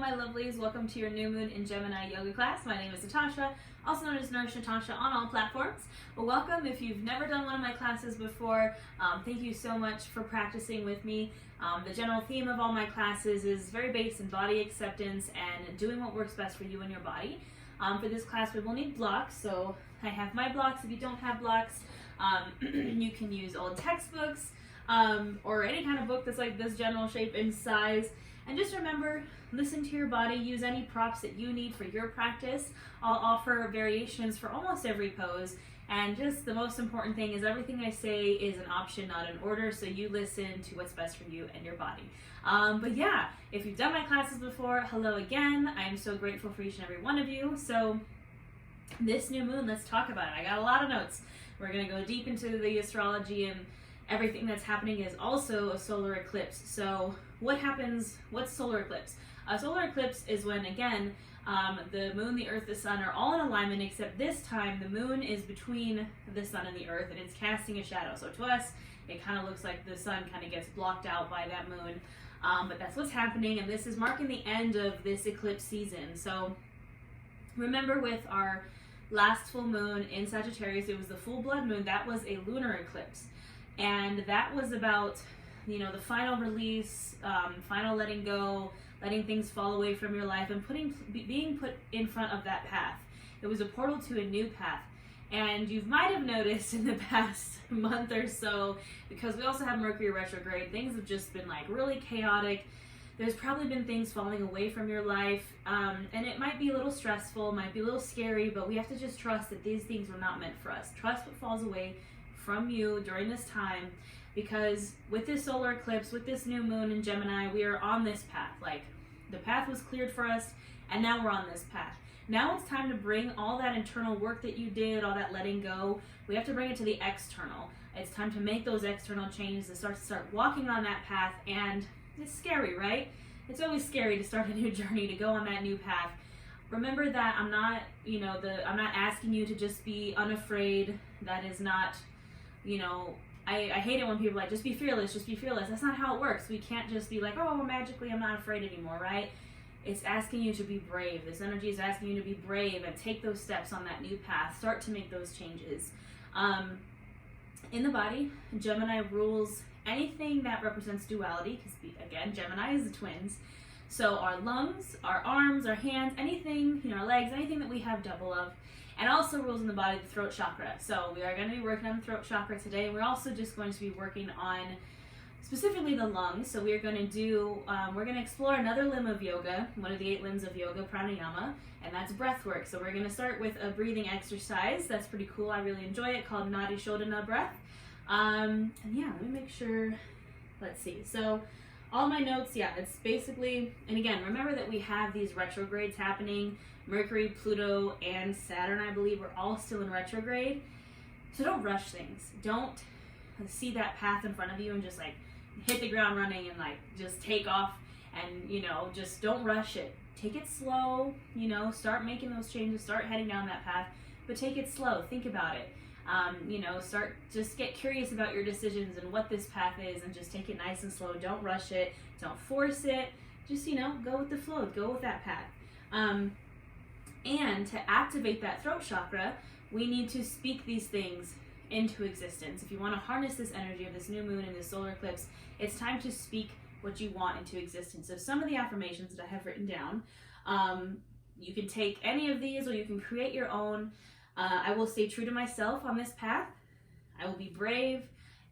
Hello my lovelies, welcome to your new moon in Gemini yoga class. My name is Natasha, also known as Nourish Natasha on all platforms. Well, welcome if you've never done one of my classes before. Thank you so much for practicing with me. The general theme of all my classes is very based in body acceptance and doing what works best for you and your body. For this class we will need blocks, so I have my blocks. If you don't have blocks, you can use old textbooks or any kind of book that's like this general shape and size. And just remember, listen to your body, use any props that you need for your practice. I'll offer variations for almost every pose. And just the most important thing is everything I say is an option, not an order, so you listen to what's best for you and your body. But yeah, if you've done my classes before, hello again. I'm so grateful for each and every one of you. So this new moon, let's talk about it. I got a lot of notes. We're gonna go deep into the astrology, and everything that's happening is also a solar eclipse. So what happens, what's solar eclipse? A solar eclipse is when, again, the moon, the earth, the sun are all in alignment, except this time the moon is between the sun and the earth and it's casting a shadow. So to us, it kind of looks like the sun kind of gets blocked out by that moon. But that's what's happening, and this is marking the end of this eclipse season. So remember, with our last full moon in Sagittarius, it was the full blood moon. That was a lunar eclipse. And that was about, you know, the final release, final letting go, letting things fall away from your life, and being put in front of that path. It was a portal to a new path. And you might have noticed in the past month or so, because we also have Mercury retrograde, things have just been like really chaotic. There's probably been things falling away from your life, and it might be a little stressful, might be a little scary, but we have to just trust that these things were not meant for us. Trust what falls away from you during this time, because with this solar eclipse, with this new moon in Gemini, we are on this path. Like, the path was cleared for us, and now we're on this path. Now it's time to bring all that internal work that you did, all that letting go, we have to bring it to the external. It's time to make those external changes and start walking on that path. And it's scary, right? It's always scary to start a new journey, to go on that new path. Remember that I'm not, I'm not asking you to just be unafraid. That is not, I hate it when people are like, just be fearless, just be fearless. That's not how it works. We can't just be like, oh, magically I'm not afraid anymore, right? It's asking you to be brave. This energy is asking you to be brave and take those steps on that new path. Start to make those changes. In the body, Gemini rules anything that represents duality, because again, Gemini is the twins. So our lungs, our arms, our hands, anything, our legs, anything that we have double of. And also rules in the body, the throat chakra. So we are going to be working on the throat chakra today. We're also just going to be working on specifically the lungs. So we are going to do, we're going to explore another limb of yoga, one of the 8 limbs of yoga, pranayama, and that's breath work. So we're going to start with a breathing exercise. That's pretty cool. I really enjoy it, called Nadi Shodhana breath. And yeah, let me make sure, let's see. So all my notes, yeah, it's basically, and again, remember that we have these retrogrades happening. Mercury, Pluto, and Saturn, I believe, are all still in retrograde. So don't rush things. Don't see that path in front of you and just like hit the ground running and like just take off, and just don't rush it. Take it slow, start making those changes, start heading down that path, but take it slow. Think about it. Just get curious about your decisions and what this path is, and just take it nice and slow. Don't rush it. Don't force it. Just, go with the flow. Go with that path. And to activate that throat chakra, we need to speak these things into existence. If you want to harness this energy of this new moon and this solar eclipse, it's time to speak what you want into existence. So some of the affirmations that I have written down, you can take any of these or you can create your own. I will stay true to myself on this path. I will be brave,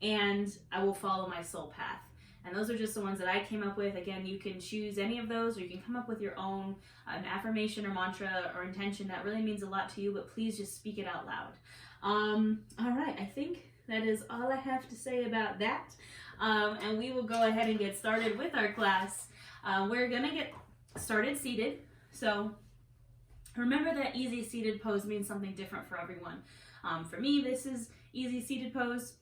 and I will follow my soul path. And those are just the ones that I came up with. Again, you can choose any of those, or you can come up with your own, an affirmation or mantra or intention that really means a lot to you, but please just speak it out loud. All right, I think that is all I have to say about that. And we will go ahead and get started with our class. We're gonna get started seated. So remember that easy seated pose means something different for everyone. For me, this is easy seated pose.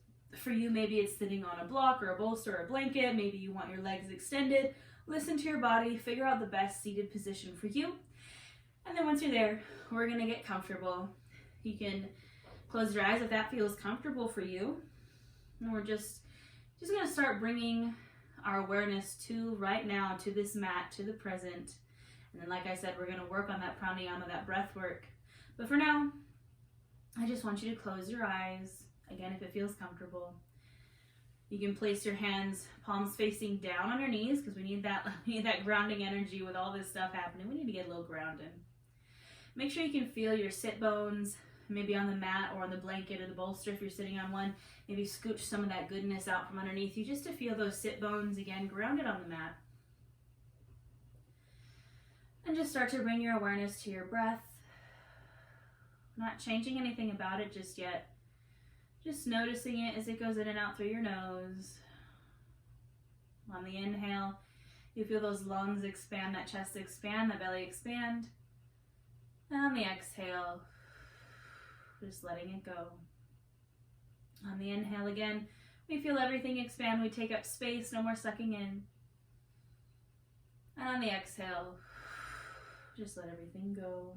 For you, maybe it's sitting on a block or a bolster or a blanket. Maybe you want your legs extended. Listen to your body, figure out the best seated position for you. And then once you're there, we're gonna get comfortable. You can close your eyes if that feels comfortable for you. And we're just gonna start bringing our awareness to right now, to this mat, to the present. And then, like I said, we're going to work on that pranayama, that breath work. But for now, I just want you to close your eyes. Again, if it feels comfortable. You can place your hands, palms facing down on your knees, because we need that grounding energy with all this stuff happening. We need to get a little grounded. Make sure you can feel your sit bones, maybe on the mat or on the blanket or the bolster if you're sitting on one. Maybe scooch some of that goodness out from underneath you just to feel those sit bones again grounded on the mat. And just start to bring your awareness to your breath. Not changing anything about it just yet. Just noticing it as it goes in and out through your nose. On the inhale, you feel those lungs expand, that chest expand, that belly expand. And on the exhale, just letting it go. On the inhale again, we feel everything expand. We take up space, no more sucking in. And on the exhale, just let everything go.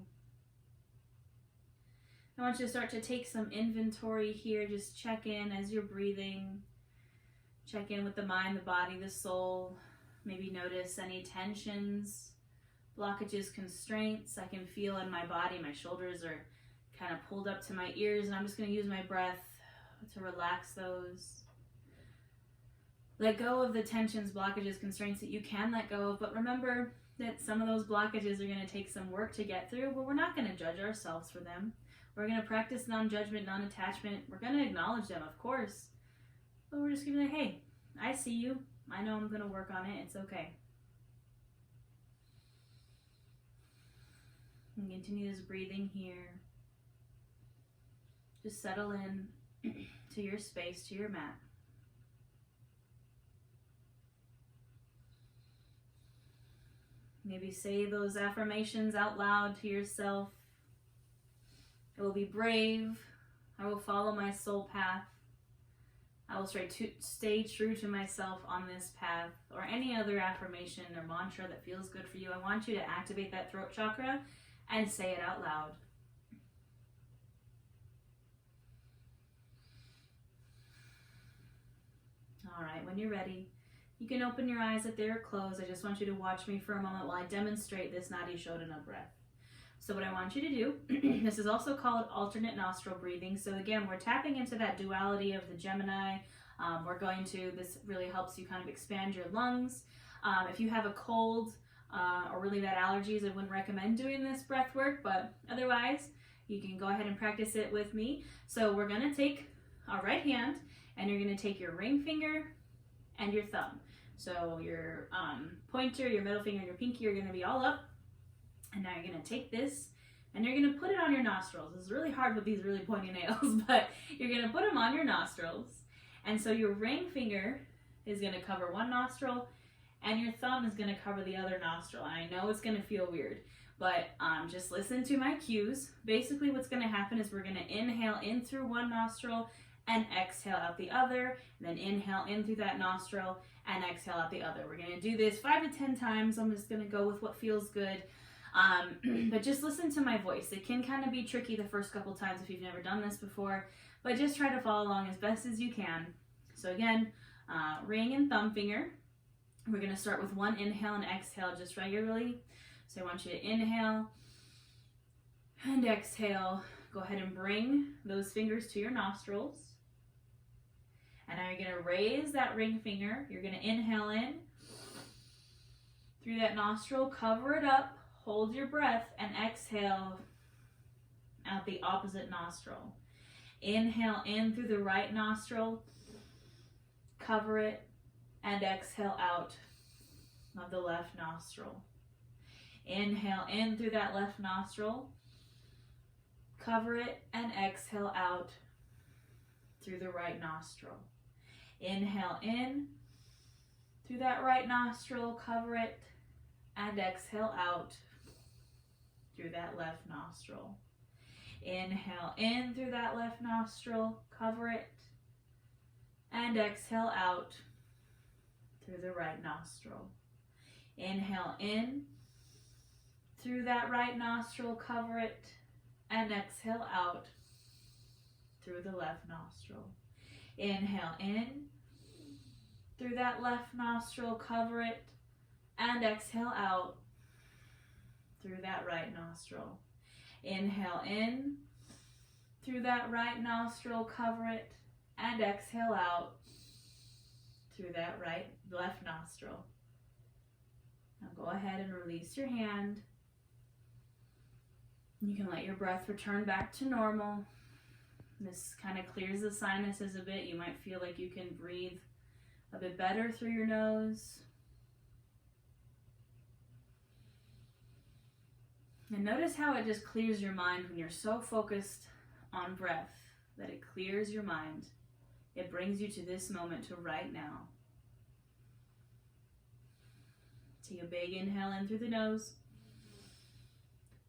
I want you to start to take some inventory here. Just check in as you're breathing. Check in with the mind, the body, the soul. Maybe notice any tensions, blockages, constraints. I can feel in my body, my shoulders are kind of pulled up to my ears, and I'm just going to use my breath to relax those. Let go of the tensions, blockages, constraints that you can let go of, but remember that some of those blockages are going to take some work to get through, but we're not going to judge ourselves for them. We're going to practice non-judgment, non-attachment. We're going to acknowledge them, of course. But we're just going to be like, hey, I see you. I know I'm going to work on it. It's okay. And continue this breathing here. Just settle in to your space, to your mat. Maybe say those affirmations out loud to yourself. I will be brave. I will follow my soul path. I will stay true to myself on this path. Or any other affirmation or mantra that feels good for you. I want you to activate that throat chakra and say it out loud. All right, when you're ready, you can open your eyes if they're closed. I just want you to watch me for a moment while I demonstrate this Nadi Shodhana breath. So what I want you to do, this is also called alternate nostril breathing. So again, we're tapping into that duality of the Gemini. This really helps you kind of expand your lungs. If you have a cold or really bad allergies, I wouldn't recommend doing this breath work, but otherwise, you can go ahead and practice it with me. So we're gonna take our right hand and you're gonna take your ring finger and your thumb. So your pointer, your middle finger, and your pinky are gonna be all up. And now you're going to take this and you're going to put it on your nostrils. It's really hard with these really pointy nails, but you're going to put them on your nostrils. And so your ring finger is going to cover one nostril and your thumb is going to cover the other nostril. And I know it's going to feel weird, but just listen to my cues. Basically what's going to happen is we're going to inhale in through one nostril and exhale out the other. And then inhale in through that nostril and exhale out the other. We're going to do this 5 to 10 times. I'm just going to go with what feels good. But just listen to my voice. It can kind of be tricky the first couple times if you've never done this before, but just try to follow along as best as you can. So again, ring and thumb finger. We're going to start with one inhale and exhale just regularly. So I want you to inhale and exhale. Go ahead and bring those fingers to your nostrils. And now you're going to raise that ring finger. You're going to inhale in through that nostril, cover it up. Hold your breath and exhale out the opposite nostril. Inhale in through the right nostril, cover it, and exhale out of the left nostril. Inhale in through that left nostril, cover it, and exhale out through the right nostril. Inhale in through that right nostril, cover it, and exhale out through that left nostril. Inhale in through that left nostril, cover it, and exhale out through the right nostril. Inhale in through that right nostril, cover it, and exhale out through the left nostril. Inhale in through that left nostril, cover it, and exhale out right nostril. Inhale in through that right nostril, cover it, and exhale out through that left nostril. Now go ahead and release your hand. You can let your breath return back to normal. This kind of clears the sinuses a bit. You might feel like you can breathe a bit better through your nose. And notice how it just clears your mind when you're so focused on breath that it clears your mind. It brings you to this moment, to right now. Take a big inhale in through the nose.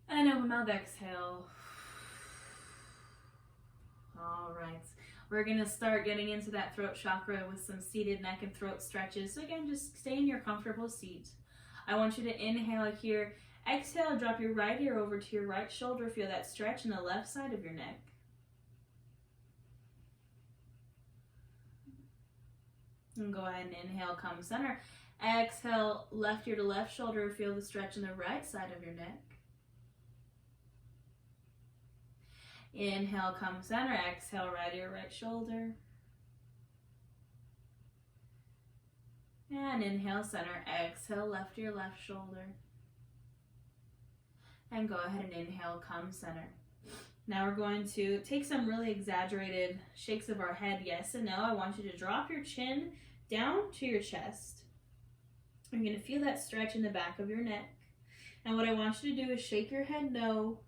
And open mouth, exhale. All right. We're going to start getting into that throat chakra with some seated neck and throat stretches. So again, just stay in your comfortable seat. I want you to inhale here. Exhale, drop your right ear over to your right shoulder. Feel that stretch in the left side of your neck. And go ahead and inhale, come center. Exhale, left ear to left shoulder. Feel the stretch in the right side of your neck. Inhale, come center. Exhale, right ear, right shoulder. And inhale, center. Exhale, left ear, left shoulder. And go ahead and inhale, come center. Now we're going to take some really exaggerated shakes of our head, yes and no. I want you to drop your chin down to your chest. You're going to feel that stretch in the back of your neck. And what I want you to do is shake your head no.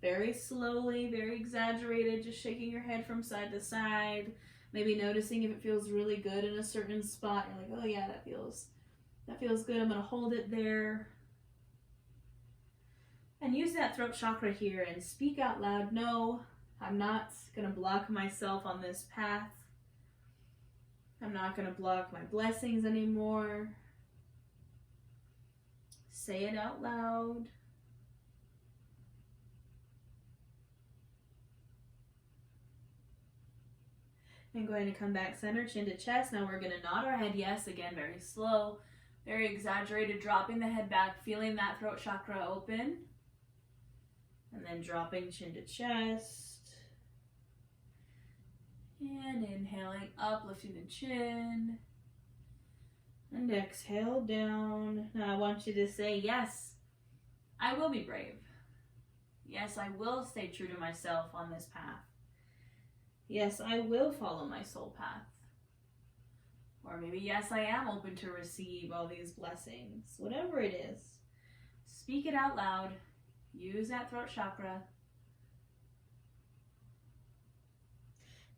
Very slowly, very exaggerated, just shaking your head from side to side. Maybe noticing if it feels really good in a certain spot. You're like, oh yeah, that feels good. I'm going to hold it there. And use that throat chakra here and speak out loud. No, I'm not going to block myself on this path. I'm not going to block my blessings anymore. Say it out loud. And go ahead and come back center, chin to chest. Now we're going to nod our head yes. Again, very slow, very exaggerated, dropping the head back, feeling that throat chakra open. And then dropping chin to chest. And inhaling up, lifting the chin. And exhale down. Now I want you to say, yes, I will be brave. Yes, I will stay true to myself on this path. Yes, I will follow my soul path. Or maybe, yes, I am open to receive all these blessings. Whatever it is, speak it out loud. Use that throat chakra.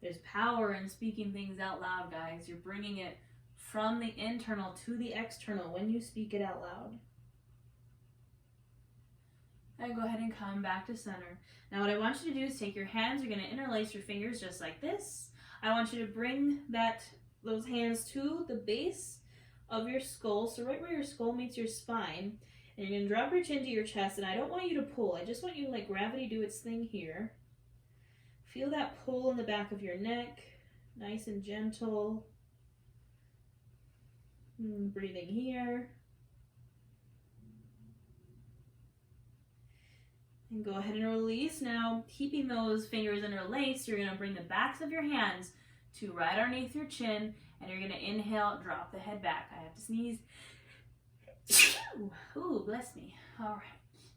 There's power in speaking things out loud, guys. You're bringing it from the internal to the external when you speak it out loud. And go ahead and come back to center. Now what I want you to do is take your hands, you're going to interlace your fingers just like this. I want you to bring those hands to the base of your skull, so right where your skull meets your spine. And you're going to drop your chin to your chest, and I don't want you to pull. I just want you to let gravity do its thing here. Feel that pull in the back of your neck, nice and gentle. Breathing here. And go ahead and release. Now, keeping those fingers interlaced, you're going to bring the backs of your hands to right underneath your chin, and you're going to inhale, drop the head back. I have to sneeze. Ooh, bless me. All right.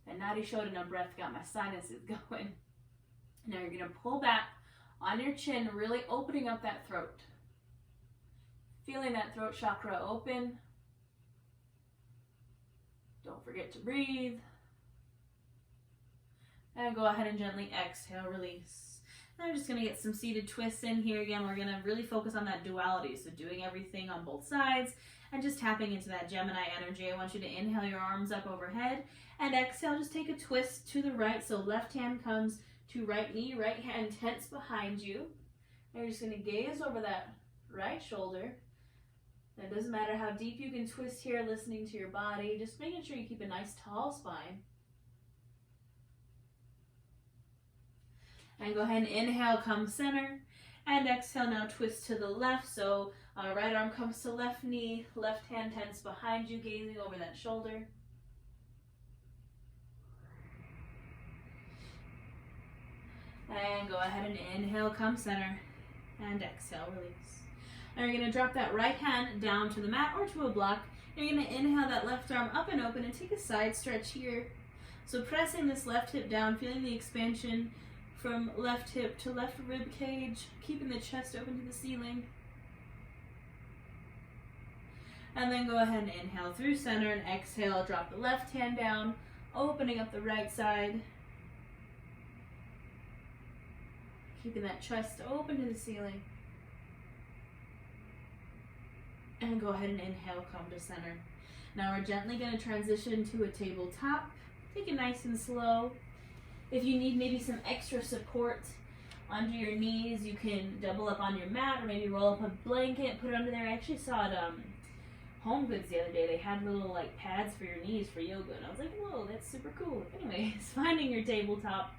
That Nadi Shodhana breath got my sinuses going. Now you're going to pull back on your chin, really opening up that throat. Feeling that throat chakra open. Don't forget to breathe. And go ahead and gently exhale, release. Now I'm just going to get some seated twists in here. Again, we're going to really focus on that duality. So doing everything on both sides. And just tapping into that Gemini energy. I want you to inhale your arms up overhead. And exhale, just take a twist to the right. So left hand comes to right knee, right hand tense behind you. And you're just going to gaze over that right shoulder. And it doesn't matter how deep you can twist here, listening to your body. Just making sure you keep a nice tall spine. And go ahead and inhale, come center. And exhale, now twist to the left. So right arm comes to left knee, left hand tense behind you, gazing over that shoulder. And go ahead and inhale, come center. And exhale, release. Now you're going to drop that right hand down to the mat or to a block. You're going to inhale that left arm up and open and take a side stretch here. So pressing this left hip down, feeling the expansion from left hip to left rib cage, keeping the chest open to the ceiling. And then go ahead and inhale through center and exhale, drop the left hand down, opening up the right side. Keeping that chest open to the ceiling. And go ahead and inhale, come to center. Now we're gently going to transition to a tabletop. Take it nice and slow. If you need maybe some extra support under your knees, you can double up on your mat or maybe roll up a blanket, put it under there. I actually saw it Home Goods the other day. They had little like pads for your knees for yoga, and I was like, whoa, that's super cool. Anyways, finding your tabletop,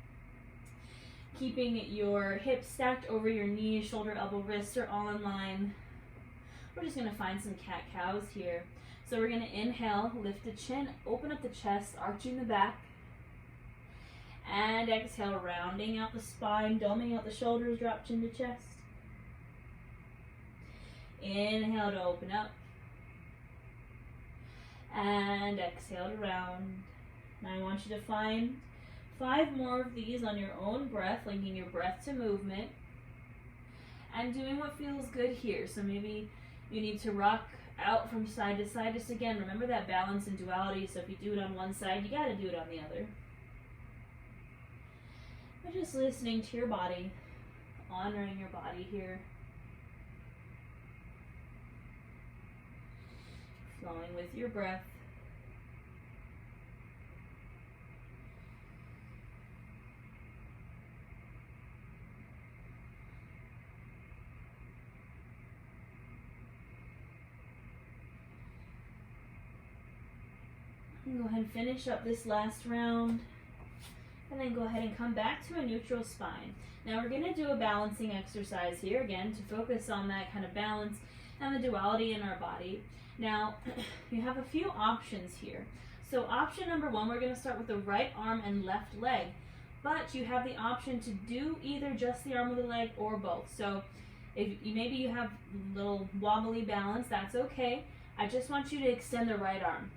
keeping your hips stacked over your knees, shoulder, elbow, wrists are all in line. We're just going to find some cat-cows here. So we're going to inhale, lift the chin, open up the chest, arching the back. And exhale, rounding out the spine, doming out the shoulders, drop chin to chest. Inhale to open up. And exhale to round. Now I want you to find 5 more of these on your own breath, linking your breath to movement. And doing what feels good here. So maybe you need to rock out from side to side. Just again, remember that balance and duality. So if you do it on one side, you got to do it on the other. But just listening to your body, honoring your body here. Flowing with your breath. Go ahead and finish up this last round. And then go ahead and come back to a neutral spine. Now we're going to do a balancing exercise here, again, to focus on that kind of balance and the duality in our body. Now, you have a few options here. So option number 1, we're going to start with the right arm and left leg. But you have the option to do either just the arm or the leg or both. So if maybe you have a little wobbly balance, that's okay. I just want you to extend the right arm.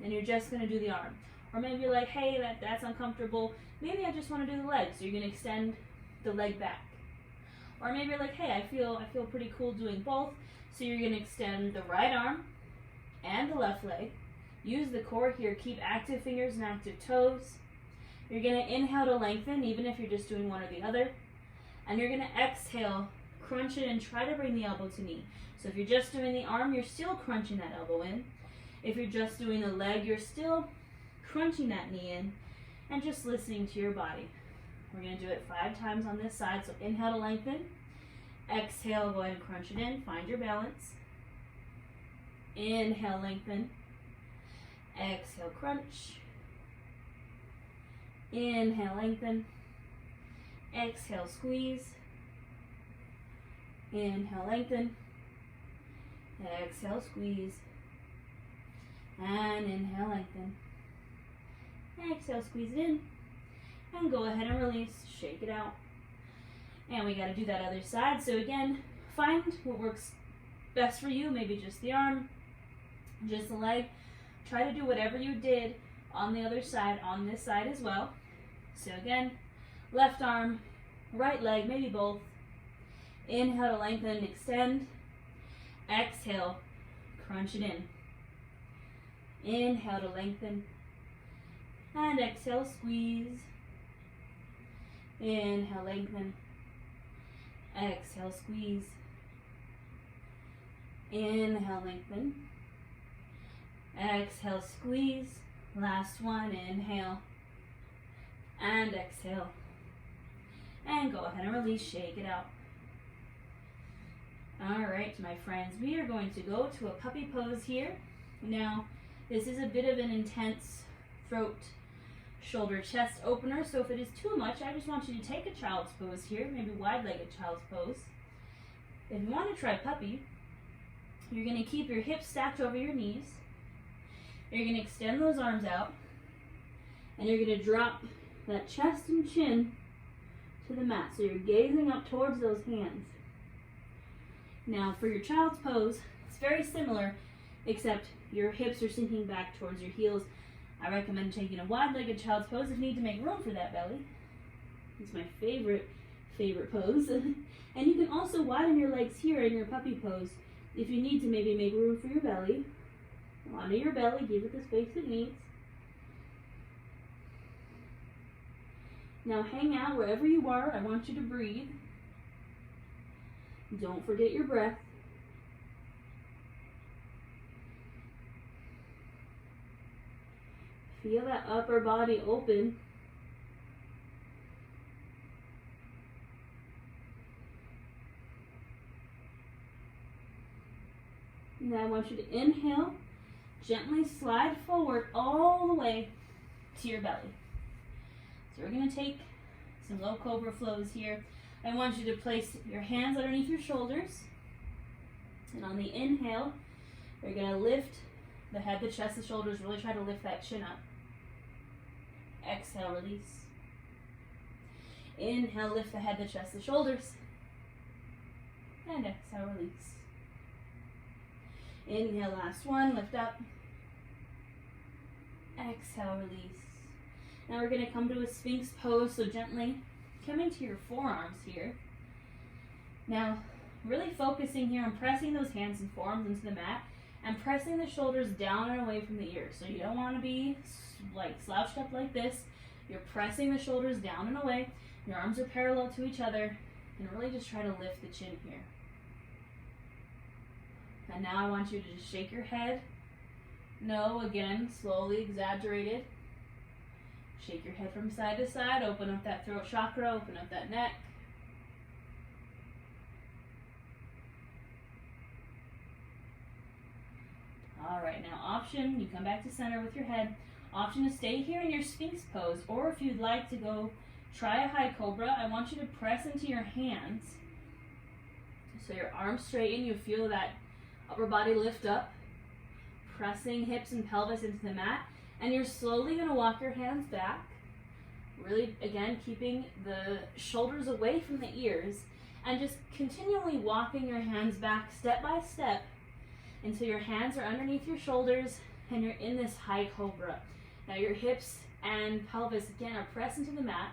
And you're just going to do the arm. Or maybe you're like, hey, that's uncomfortable. Maybe I just want to do the leg. So you're going to extend the leg back. Or maybe you're like, hey, I feel pretty cool doing both. So you're going to extend the right arm and the left leg. Use the core here. Keep active fingers and active toes. You're going to inhale to lengthen, even if you're just doing one or the other. And you're going to exhale, crunch it, and try to bring the elbow to knee. So if you're just doing the arm, you're still crunching that elbow in. If you're just doing the leg, you're still crunching that knee in and just listening to your body. We're going to do it 5 times on this side. So inhale to lengthen. Exhale, go ahead and crunch it in. Find your balance. Inhale, lengthen. Exhale, crunch. Inhale, lengthen. Exhale, squeeze. Inhale, lengthen. Exhale, squeeze. And inhale, lengthen. Exhale, squeeze it in. And go ahead and release. Shake it out. And we got to do that other side. So again, find what works best for you. Maybe just the arm, just the leg. Try to do whatever you did on the other side, on this side as well. So again, left arm, right leg, maybe both. Inhale to lengthen, extend. Exhale, crunch it in. Inhale to lengthen. And exhale, squeeze. Inhale, lengthen. Exhale, squeeze. Inhale, lengthen. Exhale, squeeze. Last one, inhale. And exhale. And go ahead and release, shake it out. All right, my friends, we are going to go to a puppy pose here. Now, this is a bit of an intense throat, shoulder, chest opener, so if it is too much, I just want you to take a child's pose here, maybe wide-legged child's pose. If you want to try puppy, you're going to keep your hips stacked over your knees. You're going to extend those arms out, and you're going to drop that chest and chin to the mat. So you're gazing up towards those hands. Now for your child's pose, it's very similar, except your hips are sinking back towards your heels. I recommend taking a wide-legged child's pose if you need to make room for that belly. It's my favorite pose. And you can also widen your legs here in your puppy pose if you need to maybe make room for your belly. Honor your belly, give it the space it needs. Now hang out wherever you are. I want you to breathe. Don't forget your breath. Feel that upper body open. Now I want you to inhale, gently slide forward all the way to your belly. So we're going to take some low Cobra Flows here. I want you to place your hands underneath your shoulders. And on the inhale, you're going to lift the head, the chest, the shoulders. Really try to lift that chin up. Exhale, release. Inhale, lift the head, the chest, the shoulders. And exhale, release. Inhale, last one, lift up. Exhale, release. Now we're going to come to a Sphinx Pose, so gently come into your forearms here. Now, really focusing here on pressing those hands and forearms into the mat and pressing the shoulders down and away from the ears. So you don't want to be like slouched up like this. You're pressing the shoulders down and away. Your arms are parallel to each other, and really just try to lift the chin here. And now I want you to just shake your head. No, again, slowly exaggerated. Shake your head from side to side. Open up that throat chakra. Open up that neck. All right, now option, you come back to center with your head. Option to stay here in your Sphinx Pose, or if you'd like to go try a high Cobra, I want you to press into your hands. So your arms straighten, you feel that upper body lift up, pressing hips and pelvis into the mat, and you're slowly going to walk your hands back, really, again, keeping the shoulders away from the ears, and just continually walking your hands back step by step until your hands are underneath your shoulders and you're in this high Cobra. Now your hips and pelvis, again, are pressed into the mat.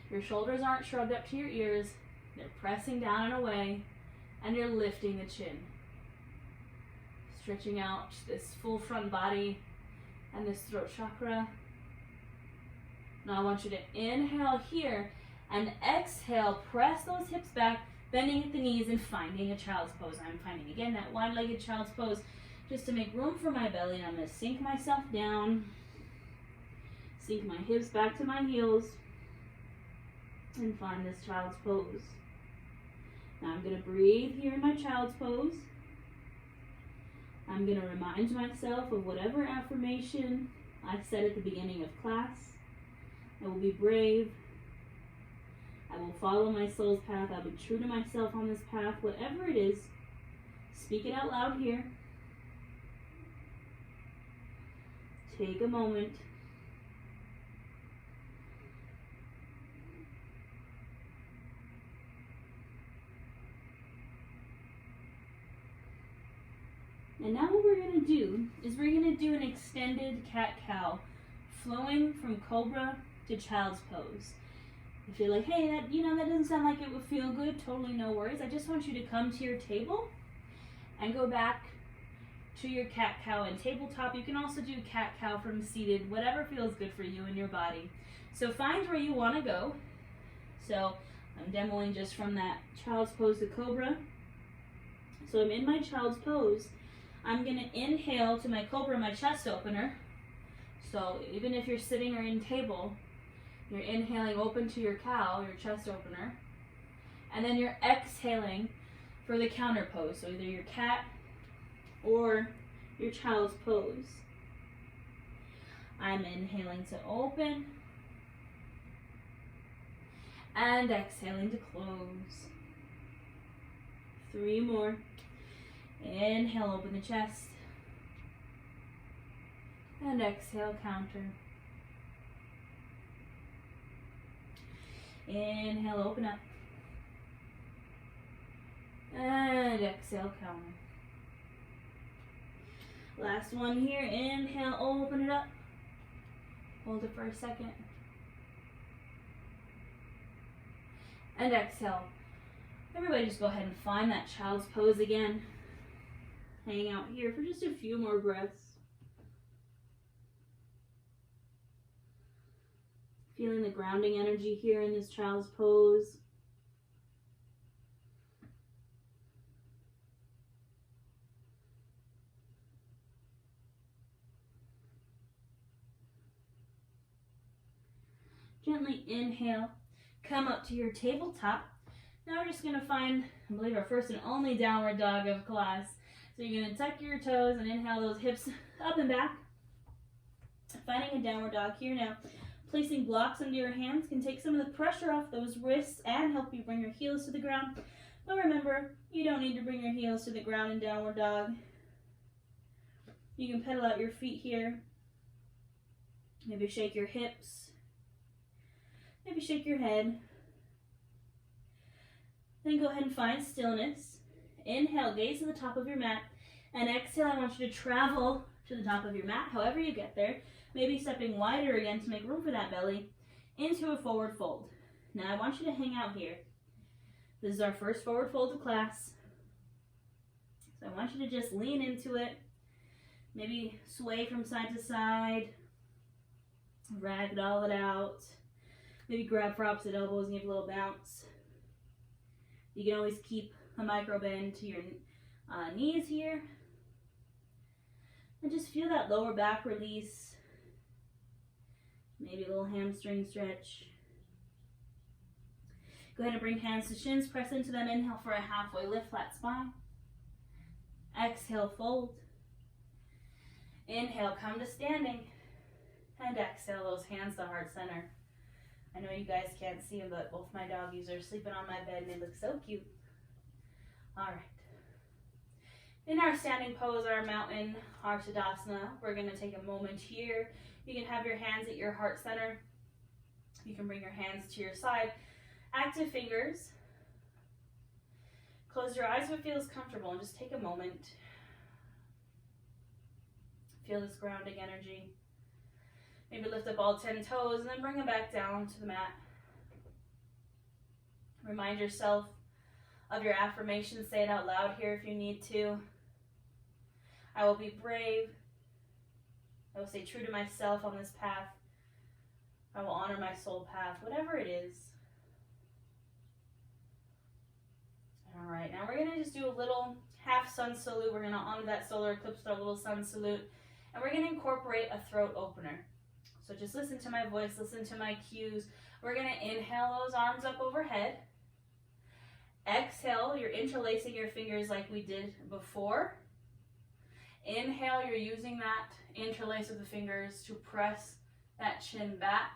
Your shoulders aren't shrugged up to your ears. They're pressing down and away, and you're lifting the chin. Stretching out this full front body and this throat chakra. Now I want you to inhale here and exhale, press those hips back, bending at the knees and finding a child's pose. I'm finding again that wide-legged child's pose just to make room for my belly. And I'm going to sink myself down, sink my hips back to my heels, and find this child's pose. Now I'm going to breathe here in my child's pose. I'm going to remind myself of whatever affirmation I said at the beginning of class. I will be brave. I will follow my soul's path. I'll be true to myself on this path. Whatever it is, speak it out loud here. Take a moment. And now what we're going to do is we're going to do an extended cat-cow, flowing from Cobra to child's pose. If you're like, hey, that doesn't sound like it would feel good, totally no worries. I just want you to come to your table and go back to your cat-cow and tabletop. You can also do cat-cow from seated, whatever feels good for you and your body. So find where you want to go. So I'm demoing just from that child's pose to Cobra. So I'm in my child's pose. I'm going to inhale to my Cobra, my chest opener. So even if you're sitting or in table, you're inhaling open to your cow, your chest opener. And then you're exhaling for the counter pose. So either your cat or your child's pose. I'm inhaling to open and exhaling to close. 3 more. Inhale, open the chest. And exhale, counter. Inhale, open up. And exhale, counter. Last one here. Inhale, open it up. Hold it for a second. And exhale. Everybody just go ahead and find that child's pose again. Hang out here for just a few more breaths. Feeling the grounding energy here in this child's pose. Gently inhale, come up to your tabletop. Now we're just going to find, I believe, our first and only downward dog of class. So you're going to tuck your toes and inhale those hips up and back. Finding a downward dog here now. Placing blocks under your hands can take some of the pressure off those wrists and help you bring your heels to the ground. But remember, you don't need to bring your heels to the ground in downward dog. You can pedal out your feet here. Maybe shake your hips. Maybe shake your head. Then go ahead and find stillness. Inhale, gaze to the top of your mat. And exhale, I want you to travel to the top of your mat, however you get there. Maybe stepping wider again to make room for that belly, into a forward fold. Now I want you to hang out here. This is our first forward fold of class. So I want you to just lean into it. Maybe sway from side to side. Ragdoll it out. Maybe grab for opposite elbows and give a little bounce. You can always keep a micro bend to your knees here. And just feel that lower back release. Maybe a little hamstring stretch. Go ahead and bring hands to shins, press into them. Inhale for a halfway lift, flat spine. Exhale, fold. Inhale, come to standing. And exhale, those hands to heart center. I know you guys can't see them, but both my doggies are sleeping on my bed and they look so cute. All right. In our standing pose, our mountain, our Tadasana, we're going to take a moment here. You can have your hands at your heart center. You can bring your hands to your side. Active fingers. Close your eyes if it feels comfortable and just take a moment. Feel this grounding energy. Maybe lift up all 10 toes and then bring them back down to the mat. Remind yourself of your affirmation. Say it out loud here if you need to. I will be brave. I will stay true to myself on this path. I will honor my soul path, whatever it is. All right, now we're going to just do a little half sun salute. We're going to honor that solar eclipse with our little sun salute. And we're going to incorporate a throat opener. So just listen to my voice, listen to my cues. We're going to inhale those arms up overhead. Exhale, you're interlacing your fingers like we did before. Inhale, you're using that interlace of the fingers to press that chin back.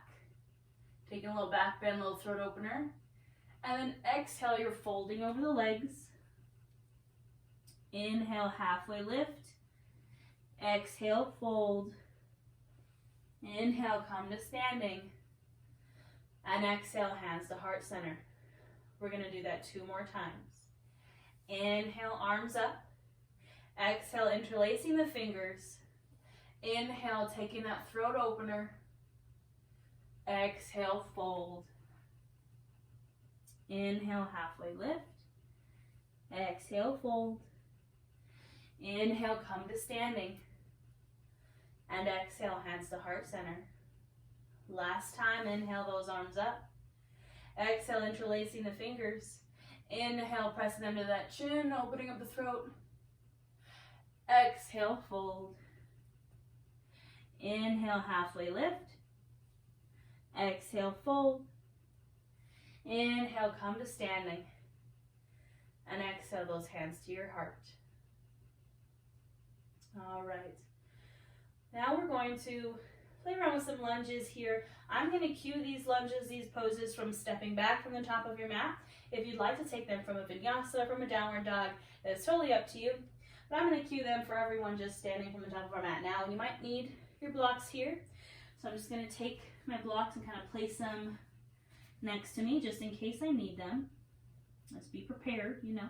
Taking a little back bend, little throat opener. And then exhale, you're folding over the legs. Inhale, halfway lift. Exhale, fold. Inhale, come to standing. And exhale, hands to heart center. We're going to do that 2 more times. Inhale, arms up. Exhale, interlacing the fingers. Inhale, taking that throat opener. Exhale, fold. Inhale, halfway lift. Exhale, fold. Inhale, come to standing. And exhale, hands to heart center. Last time, inhale those arms up. Exhale, interlacing the fingers. Inhale, pressing them to that chin, opening up the throat. Exhale, fold. Inhale, halfway lift. Exhale, fold. Inhale, come to standing. And exhale those hands to your heart. All right. Now we're going to play around with some lunges here. I'm going to cue these lunges, these poses from stepping back from the top of your mat. If you'd like to take them from a vinyasa, from a downward dog, that's totally up to you. But I'm going to cue them for everyone just standing from the top of our mat. Now, you might need your blocks here. So I'm just going to take my blocks and kind of place them next to me just in case I need them. Let's be prepared, you know.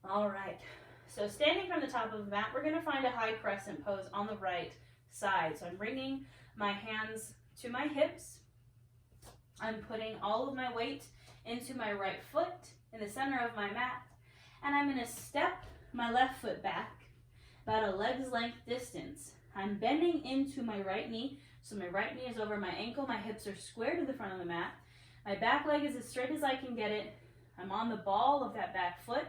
All right, so standing from the top of the mat, we're going to find a high crescent pose on the right side. So I'm bringing my hands to my hips. I'm putting all of my weight into my right foot in the center of my mat, and I'm going to step my left foot back about a leg's length distance. I'm bending into my right knee, so my right knee is over my ankle, my hips are square to the front of the mat, my back leg is as straight as I can get it, I'm on the ball of that back foot,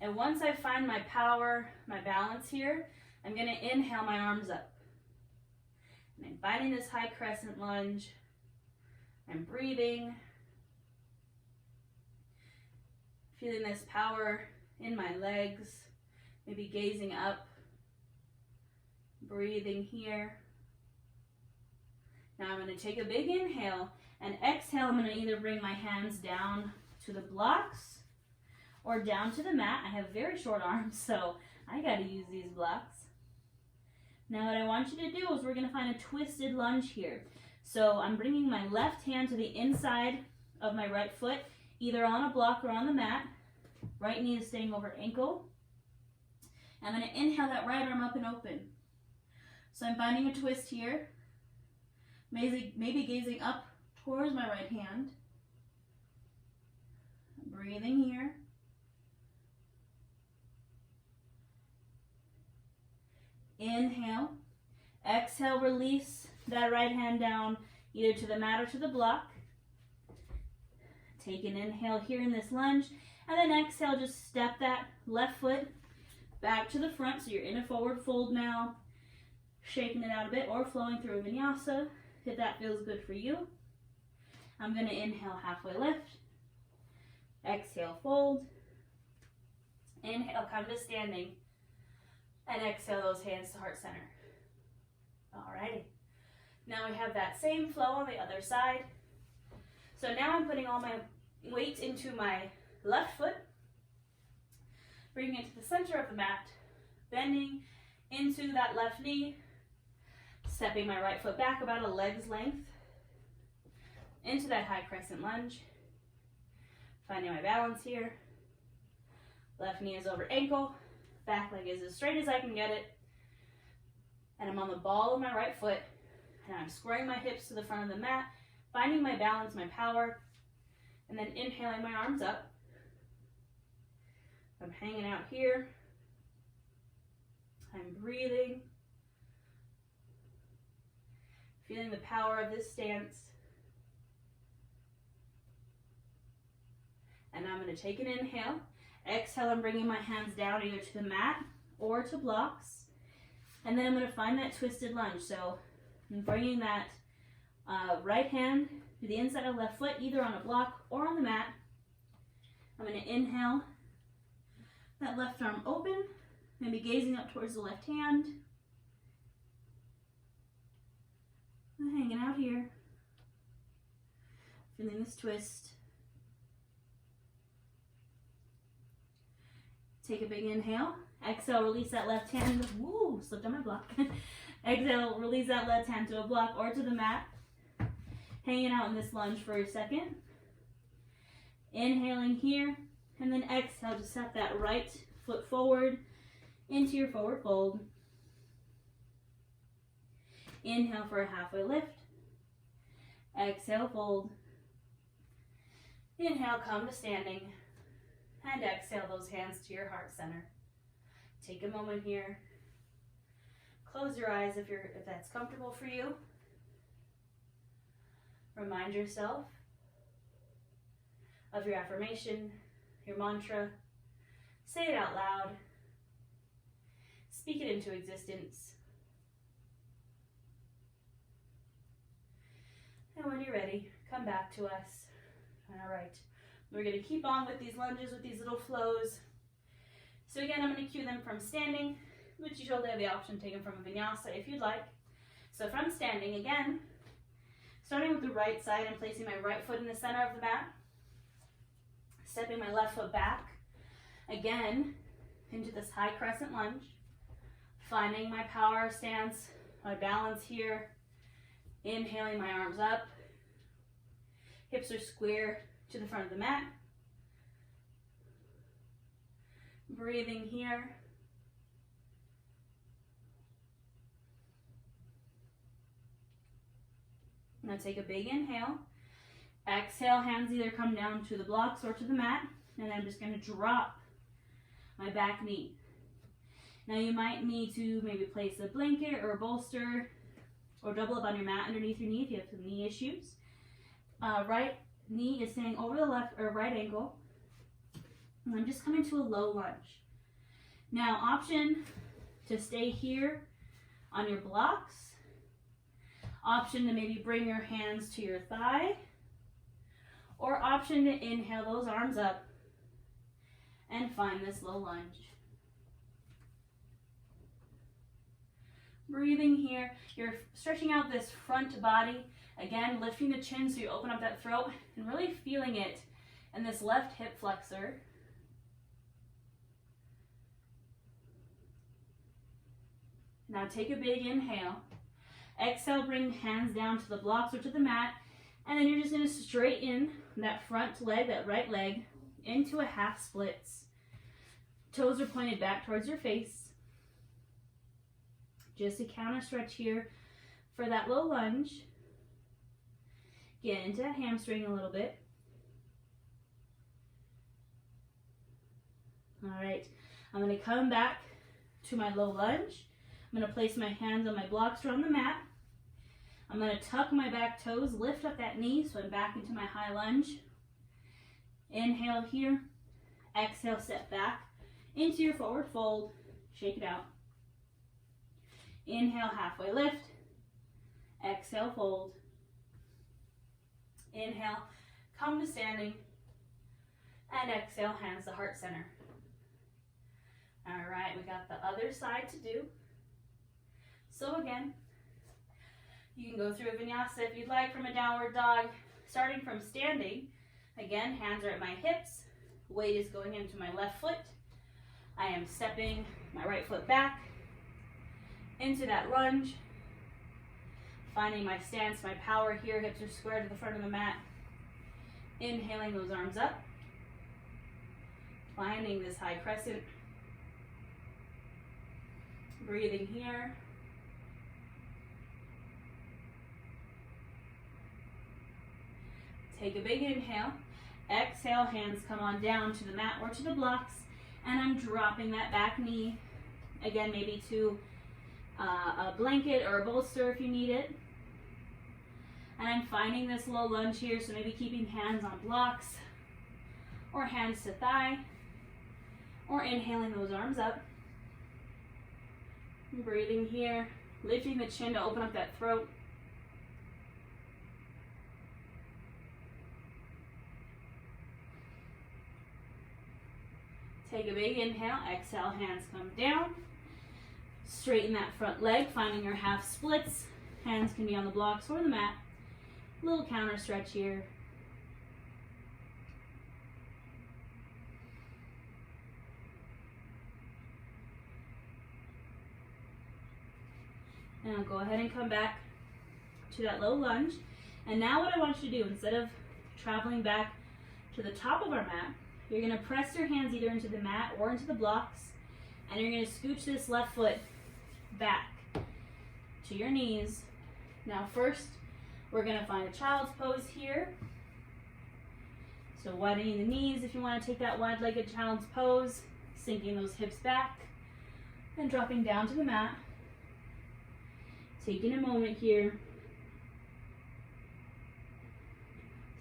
and once I find my power, my balance here, I'm going to inhale my arms up. And I'm finding this high crescent lunge, I'm breathing, feeling this power in my legs, maybe gazing up, breathing here. Now I'm going to take a big inhale, and exhale, I'm going to either bring my hands down to the blocks or down to the mat. I have very short arms, so I got to use these blocks. Now what I want you to do is we're going to find a twisted lunge here. So I'm bringing my left hand to the inside of my right foot, either on a block or on the mat. Right knee is staying over ankle. I'm going to inhale that right arm up and open. So I'm finding a twist here, maybe gazing up towards my right hand. Breathing here. Inhale. Exhale, release that right hand down either to the mat or to the block. Take an inhale here in this lunge, and then exhale, just step that left foot back to the front, so you're in a forward fold now, shaking it out a bit or flowing through a vinyasa if that feels good for you. I'm going to inhale, halfway lift, exhale, fold, inhale, come to standing, and exhale those hands to heart center. Alrighty, now we have that same flow on the other side. So now I'm putting all my weight into my left foot, bringing it to the center of the mat, bending into that left knee, stepping my right foot back about a leg's length into that high crescent lunge, finding my balance here. Left knee is over ankle, back leg is as straight as I can get it, and I'm on the ball of my right foot, and I'm squaring my hips to the front of the mat, finding my balance, my power, and then inhaling my arms up. I'm hanging out here. I'm breathing, feeling the power of this stance. And I'm going to take an inhale. Exhale, I'm bringing my hands down either to the mat or to blocks. And then I'm going to find that twisted lunge. So I'm bringing that right hand to the inside of the left foot, either on a block or on the mat. I'm going to inhale, that left arm open, maybe gazing up towards the left hand. I'm hanging out here, feeling this twist. Take a big inhale. Exhale, release that left hand. Woo, slipped on my block. Exhale, release that left hand to a block or to the mat. Hanging out in this lunge for a second. Inhaling here, and then exhale to step that right foot forward into your forward fold. Inhale for a halfway lift. Exhale, fold. Inhale, come to standing. And exhale those hands to your heart center. Take a moment here. Close your eyes if that's comfortable for you. Remind yourself of your affirmation, your mantra. Say it out loud. Speak it into existence. And when you're ready, come back to us. All right. We're going to keep on with these lunges, with these little flows. So again, I'm going to cue them from standing, which you totally have the option to take them from a vinyasa if you'd like. So from standing, again, starting with the right side and placing my right foot in the center of the mat, stepping my left foot back, again, into this high crescent lunge, finding my power stance, my balance here, inhaling my arms up, Hips are square to the front of the mat. Breathing here. Now take a big inhale. Exhale, hands either come down to the blocks or to the mat. And then I'm just going to drop my back knee. Now you might need to maybe place a blanket or a bolster or double up on your mat underneath your knee if you have some knee issues. Right knee is staying over the left or right ankle. And I'm just coming to a low lunge. Now, option to stay here on your blocks. Option to maybe bring your hands to your thigh. Or option to inhale those arms up and find this low lunge. Breathing here. You're stretching out this front body. Again, lifting the chin so you open up that throat and really feeling it in this left hip flexor. Now take a big inhale. Exhale, bring hands down to the blocks or to the mat. And then you're just going to straighten that front leg, that right leg, into a half splits. Toes are pointed back towards your face. Just a counter stretch here for that low lunge. Get into that hamstring a little bit. All right, I'm going to come back to my low lunge. I'm going to place my hands on my blocks or on the mat. I'm going to tuck my back toes, lift up that knee so I'm back into my high lunge. Inhale here. Exhale, step back into your forward fold. Shake it out. Inhale, halfway lift. Exhale, fold. Inhale, come to standing. And exhale, hands to heart center. All right, we got the other side to do. So again, you can go through a vinyasa if you'd like from a downward dog, starting from standing. Again, hands are at my hips. Weight is going into my left foot. I am stepping my right foot back into that lunge. Finding my stance, my power here. Hips are square to the front of the mat. Inhaling those arms up. Finding this high crescent. Breathing here. Take a big inhale. Exhale, hands come on down to the mat or to the blocks. And I'm dropping that back knee. Again, maybe to a blanket or a bolster if you need it. And I'm finding this low lunge here, so maybe keeping hands on blocks or hands to thigh, or inhaling those arms up. Breathing here, lifting the chin to open up that throat. Take a big inhale, exhale, hands come down. Straighten that front leg, finding your half splits. Hands can be on the blocks or the mat. Little counter stretch here. Now go ahead and come back to that low lunge. And now what I want you to do, instead of traveling back to the top of our mat, you're going to press your hands either into the mat or into the blocks, and you're going to scooch this left foot back to your knees. Now first, we're going to find a child's pose here. So widening the knees if you want to take that wide-legged child's pose, sinking those hips back, and dropping down to the mat. Taking a moment here.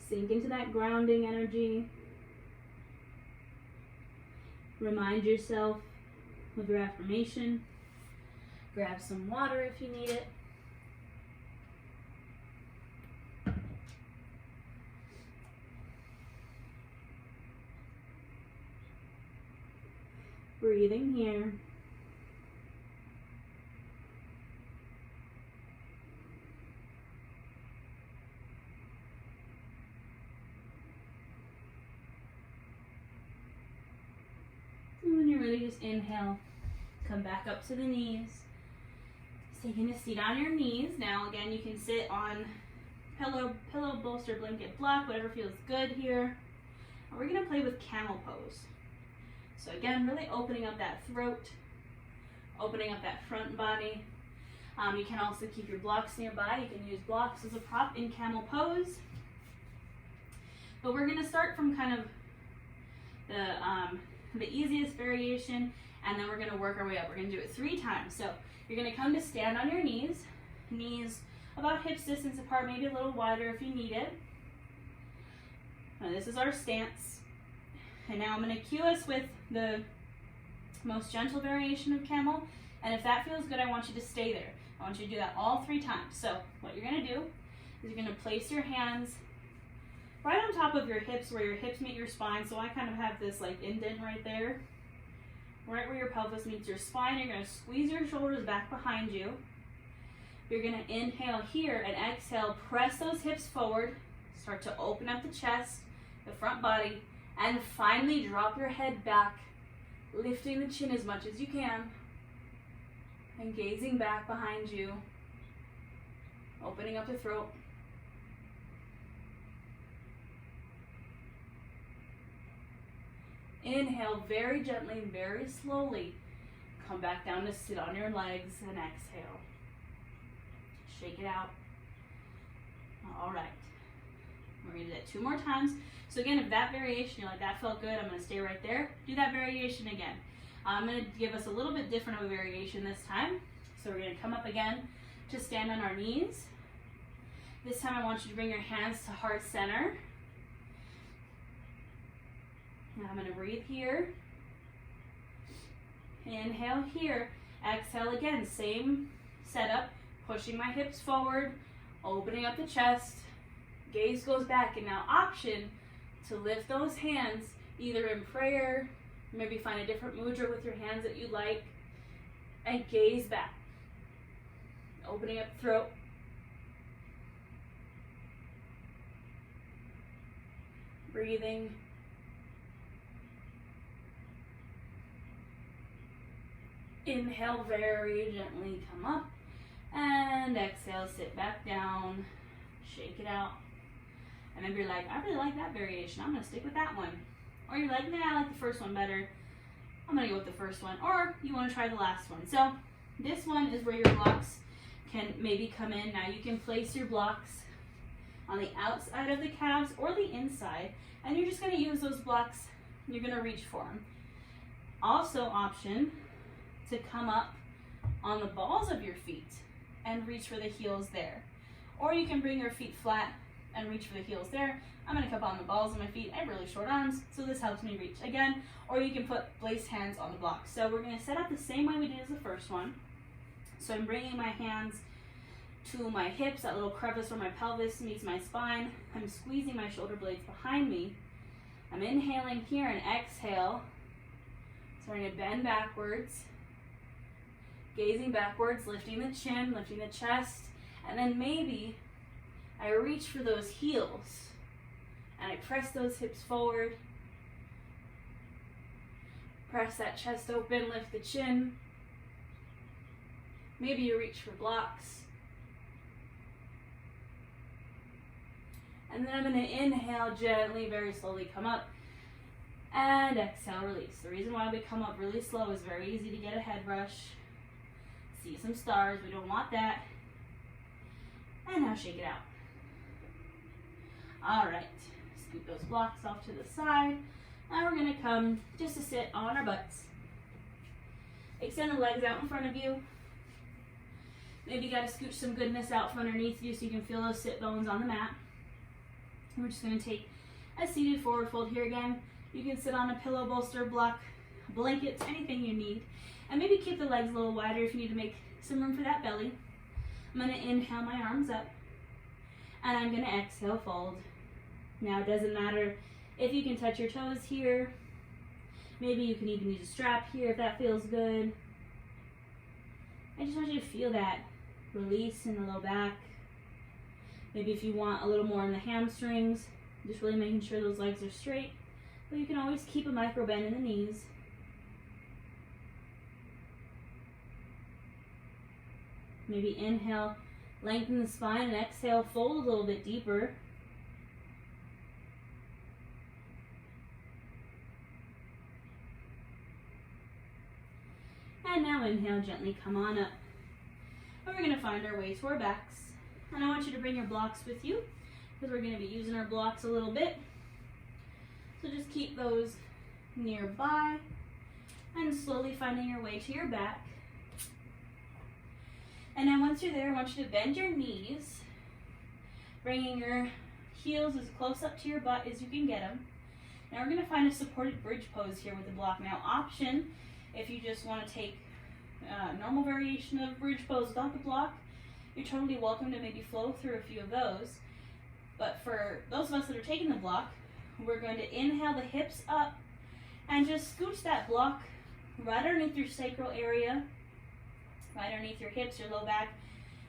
Sink into that grounding energy. Remind yourself of your affirmation. Grab some water if you need it. Breathing here. And when you're ready, just inhale. Come back up to the knees. Taking a seat on your knees. Now again, you can sit on pillow, bolster, blanket, block, whatever feels good here. And we're gonna play with Camel Pose. So again, really opening up that throat, opening up that front body. You can also keep your blocks nearby. You can use blocks as a prop in Camel Pose. But we're gonna start from kind of the easiest variation, and then we're gonna work our way up. We're gonna do it 3 times. So you're gonna come to stand on your knees about hips distance apart, maybe a little wider if you need it. Now this is our stance. And now I'm gonna cue us with the most gentle variation of camel. And if that feels good, I want you to stay there. I want you to do that all 3 times. So what you're gonna do is you're gonna place your hands right on top of your hips, where your hips meet your spine. So I kind of have this like indent right there, right where your pelvis meets your spine. You're gonna squeeze your shoulders back behind you. You're gonna inhale here and exhale, press those hips forward, start to open up the chest, the front body, and finally drop your head back, lifting the chin as much as you can, and gazing back behind you, opening up the throat. Inhale very gently and very slowly. Come back down to sit on your legs and exhale. Shake it out. All right. We're going to do that 2 more times. So again, if that variation, you're like, that felt good, I'm going to stay right there. Do that variation again. I'm going to give us a little bit different of a variation this time. So we're going to come up again to stand on our knees. This time I want you to bring your hands to heart center. Now I'm going to breathe here. Inhale here. Exhale again. Same setup. Pushing my hips forward. Opening up the chest. Gaze goes back. And now option to lift those hands either in prayer. Maybe find a different mudra with your hands that you like. And gaze back. Opening up the throat. Breathing. Inhale very gently, come up, and exhale, sit back down, shake it out. And maybe you're like, I really like that variation, I'm gonna stick with that one. Or you're like, nah, I like the first one better, I'm gonna go with the first one. Or you wanna try the last one. So this one is where your blocks can maybe come in. Now you can place your blocks on the outside of the calves or the inside, and you're just gonna use those blocks, you're gonna reach for them. Also option to come up on the balls of your feet and reach for the heels there. Or you can bring your feet flat and reach for the heels there. I'm gonna come on the balls of my feet. I have really short arms, so this helps me reach again. Or you can put placed hands on the block. So we're gonna set up the same way we did as the first one. So I'm bringing my hands to my hips, that little crevice where my pelvis meets my spine. I'm squeezing my shoulder blades behind me. I'm inhaling here and exhale. Starting to bend backwards. Gazing backwards, lifting the chin, lifting the chest, and then maybe I reach for those heels and I press those hips forward, press that chest open, lift the chin. Maybe you reach for blocks. And then I'm going to inhale gently, very slowly come up, and exhale, release. The reason why we come up really slow is very easy to get a head rush. See some stars, we don't want that. And now shake it out. All right, scoot those blocks off to the side. Now we're gonna come just to sit on our butts. Extend the legs out in front of you. Maybe you gotta scooch some goodness out from underneath you so you can feel those sit bones on the mat. And we're just gonna take a seated forward fold here again. You can sit on a pillow, bolster, block, blankets, anything you need. And maybe keep the legs a little wider if you need to make some room for that belly. I'm going to inhale my arms up. And I'm going to exhale, fold. Now it doesn't matter if you can touch your toes here. Maybe you can even use a strap here if that feels good. I just want you to feel that release in the low back. Maybe if you want a little more in the hamstrings, just really making sure those legs are straight. But you can always keep a micro bend in the knees. Maybe inhale, Lengthen the spine and exhale, fold a little bit deeper. And now inhale, gently come on up. And we're going to find our way to our backs. And I want you to bring your blocks with you because we're going to be using our blocks a little bit. So just keep those nearby and slowly finding your way to your back. And then once you're there, I want you to bend your knees, bringing your heels as close up to your butt as you can get them. Now we're going to find a supported bridge pose here with the block. Now option, if you just want to take normal variation of bridge pose without the block, you're totally welcome to maybe flow through a few of those. But for those of us that are taking the block, we're going to inhale the hips up and just scooch that block right underneath your sacral area, right underneath your hips, your low back.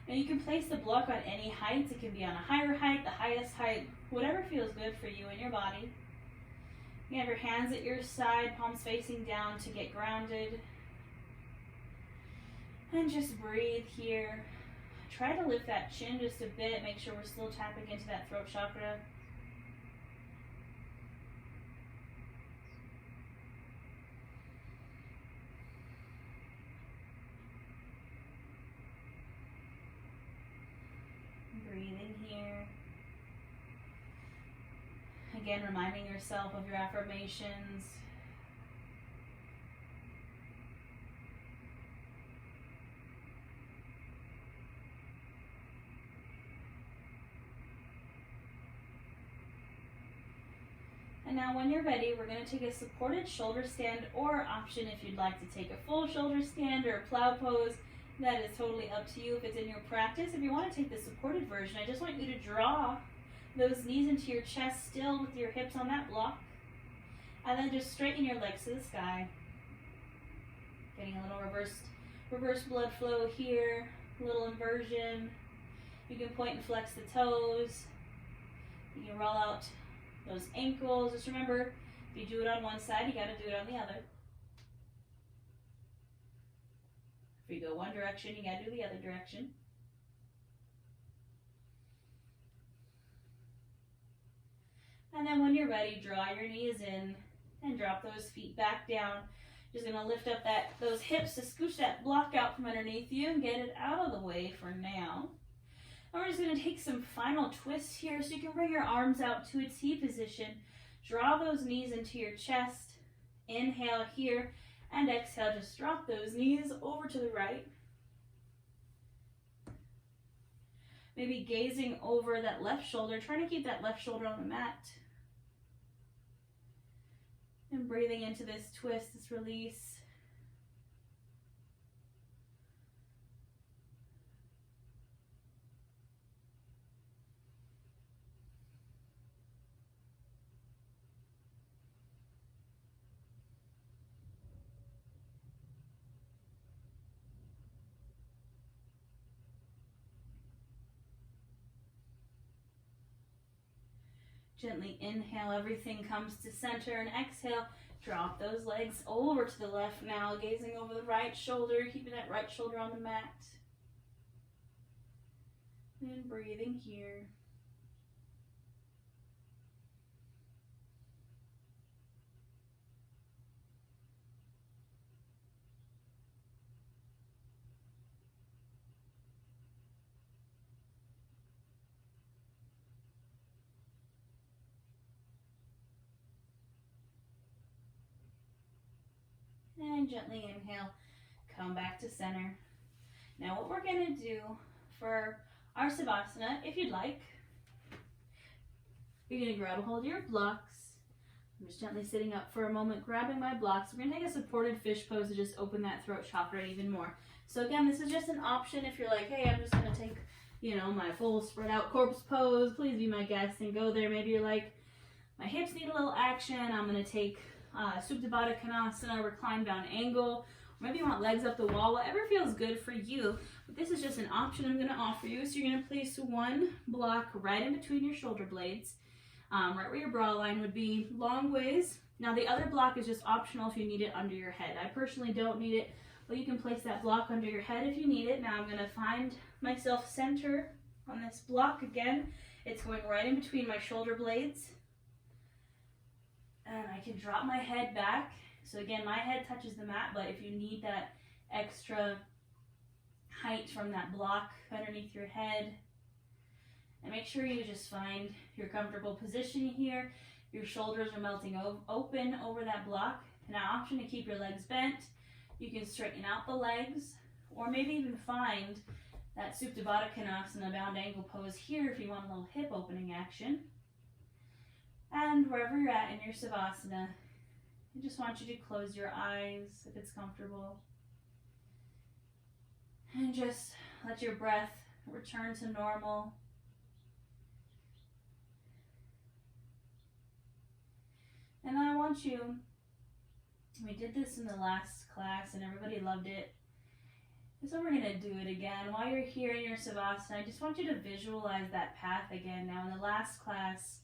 And you can place the block on any height. It can be on a higher height, the highest height, whatever feels good for you and your body. You have your hands at your side, palms facing down to get grounded. And just breathe here. Try to lift that chin just a bit. Make sure we're still tapping into that throat chakra. Breathing here. Again, reminding yourself of your affirmations. And now when you're ready, we're going to take a supported shoulder stand, or option if you'd like to take a full shoulder stand or a plow pose. That is totally up to you if it's in your practice. If you want to take the supported version, I just want you to draw those knees into your chest still with your hips on that block. And then just straighten your legs to the sky. Getting a little reverse blood flow here, a little inversion. You can point and flex the toes. You can roll out those ankles. Just remember, if you do it on one side, you got to do it on the other. If you go one direction, you got to do the other direction. And then when you're ready, draw your knees in and drop those feet back down. Just going to lift up those hips to scooch that block out from underneath you and get it out of the way for now. And we're just going to take some final twists here so you can bring your arms out to a T position. Draw those knees into your chest. Inhale here and exhale. Just drop those knees over to the right. Maybe gazing over that left shoulder, trying to keep that left shoulder on the mat. And breathing into this twist, this release. Gently inhale, everything comes to center, and exhale, drop those legs over to the left now, gazing over the right shoulder, keeping that right shoulder on the mat. And breathing here. And gently inhale, come back to center. Now what we're going to do for our Savasana, if you'd like, you're going to grab a hold of your blocks. I'm just gently sitting up for a moment, grabbing my blocks. We're going to take a supported fish pose to just open that throat chakra even more. So again, this is just an option if you're like, hey, I'm just going to take, my full spread out corpse pose. Please be my guest and go there. Maybe you're like, my hips need a little action. I'm going to take Supta Baddha Konasana, recline down angle. Or maybe you want legs up the wall, whatever feels good for you. But this is just an option I'm going to offer you. So you're going to place one block right in between your shoulder blades, right where your bra line would be, long ways. Now the other block is just optional if you need it under your head. I personally don't need it, But you can place that block under your head if you need it. Now I'm going to find myself center on this block again. It's going right in between my shoulder blades. And I can drop my head back. So again, my head touches the mat, but if you need that extra height from that block underneath your head, and make sure you just find your comfortable position here. Your shoulders are melting open over that block. An option to keep your legs bent. You can straighten out the legs, or maybe even find that Supta Baddha Konasana bound ankle pose here if you want a little hip opening action. And wherever you're at in your Savasana, I just want you to close your eyes if it's comfortable. And just let your breath return to normal. And I want you, we did this in the last class and everybody loved it. So we're going to do it again. While you're here in your Savasana, I just want you to visualize that path again. Now in the last class,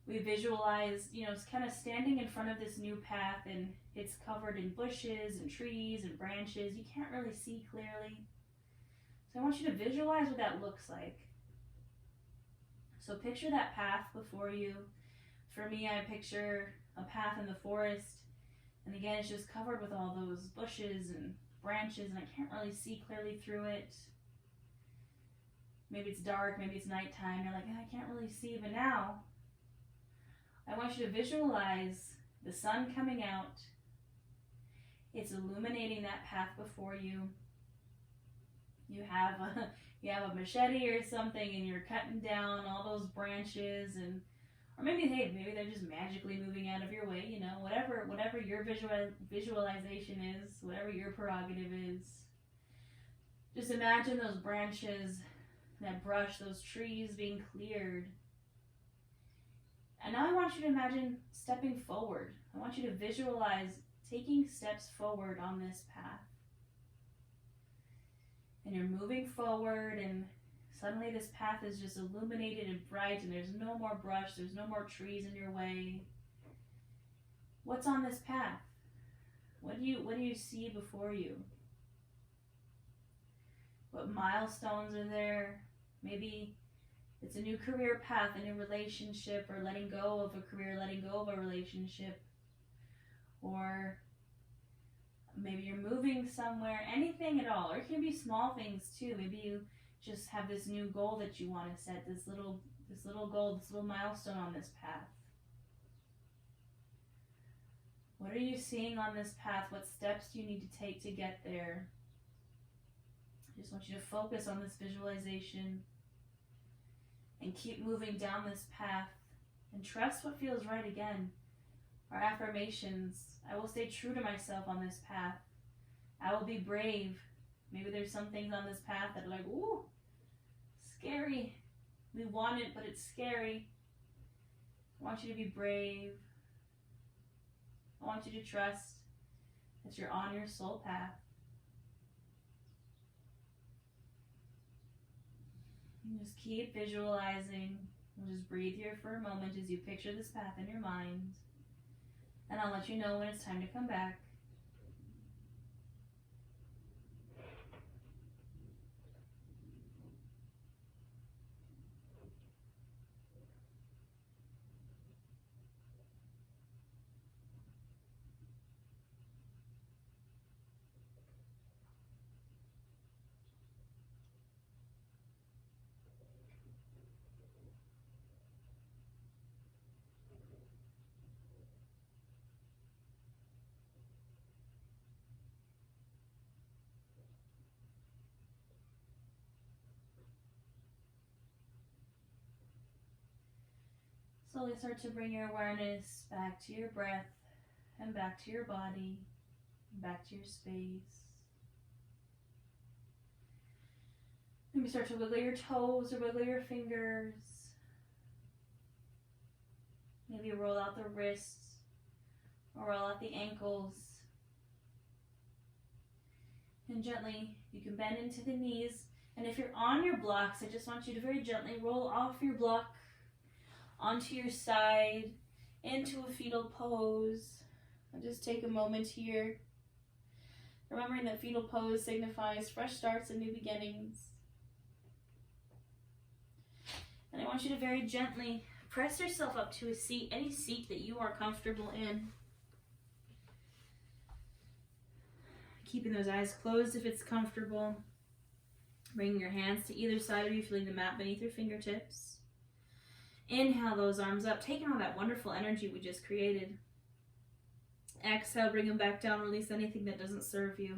we visualized, it's kind of standing in front of this new path, and it's covered in bushes and trees and branches. You can't really see clearly. So I want you to visualize what that looks like. So picture that path before you. For me, I picture a path in the forest, and again, it's just covered with all those bushes and branches, and I can't really see clearly through it. Maybe it's dark, maybe it's nighttime. You're like, I can't really see, but now I want you to visualize the sun coming out. It's illuminating that path before you. You have a machete or something, and you're cutting down all those branches, and or maybe they're just magically moving out of your way. Whatever your visualization is, whatever your prerogative is. Just imagine those branches, that brush, those trees being cleared. And now I want you to imagine stepping forward. I want you to visualize taking steps forward on this path. And you're moving forward, and suddenly this path is just illuminated and bright, and there's no more brush, there's no more trees in your way. What's on this path? What do you see before you? What milestones are there? Maybe it's a new career path, a new relationship, or letting go of a career, letting go of a relationship. Or maybe you're moving somewhere, anything at all. Or it can be small things too. Maybe you just have this new goal that you want to set, this little goal, this little milestone on this path. What are you seeing on this path? What steps do you need to take to get there? I just want you to focus on this visualization and keep moving down this path and trust what feels right again. Our affirmations: I will stay true to myself on this path. I will be brave. Maybe there's some things on this path that are like, ooh, scary. We want it, but it's scary. I want you to be brave. I want you to trust that you're on your soul path. And just keep visualizing. We'll just breathe here for a moment as you picture this path in your mind. And I'll let you know when it's time to come back. Slowly start to bring your awareness back to your breath and back to your body, and back to your space. Maybe start to wiggle your toes or wiggle your fingers. Maybe roll out the wrists or roll out the ankles. And gently, you can bend into the knees. And if you're on your blocks, I just want you to very gently roll off your block onto your side, into a fetal pose. I'll just take a moment here Remembering that fetal pose signifies fresh starts and new beginnings. And I want you to very gently press yourself up to a seat, any seat that you are comfortable in. Keeping those eyes closed if it's comfortable. Bringing your hands to either side of you, feeling the mat beneath your fingertips. Inhale those arms up, taking all that wonderful energy we just created. Exhale, bring them back down, release anything that doesn't serve you.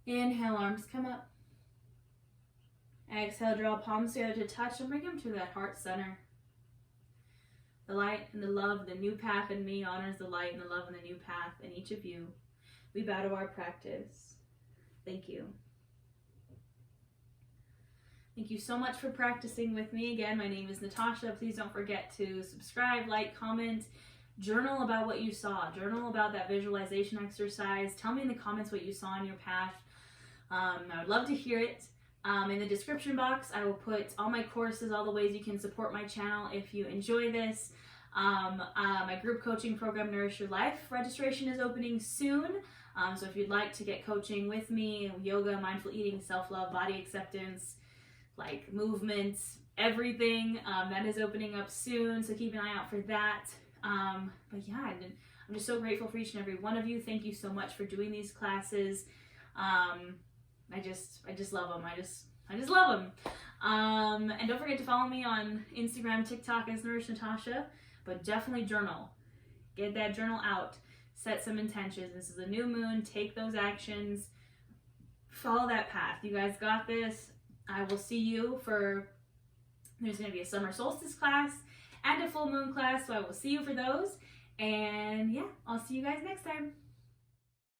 Inhale, arms come up. Exhale, draw palms together to touch and bring them to that heart center. The light and the love, the new path in me honors the light and the love and the new path in each of you. We bow to our practice. Thank you. Thank you so much for practicing with me. Again, my name is Natasha. Please don't forget to subscribe, like, comment, journal about what you saw. Journal about that visualization exercise. Tell me in the comments what you saw in your path. I would love to hear it. In the description box, I will put all my courses, all the ways you can support my channel if you enjoy this. My group coaching program, Nourish Your Life, registration is opening soon. So if you'd like to get coaching with me, yoga, mindful eating, self-love, body acceptance, like movement, everything, that is opening up soon. So keep an eye out for that. But yeah, I'm just so grateful for each and every one of you. Thank you so much for doing these classes. I just love them. I just love them. And don't forget to follow me on Instagram, TikTok as Nourish Natasha, but definitely journal. Get that journal out. Set some intentions. This is a new moon. Take those actions. Follow that path. You guys got this. I will see you for, there's going to be a summer solstice class and a full moon class, so I will see you for those. And yeah, I'll see you guys next time.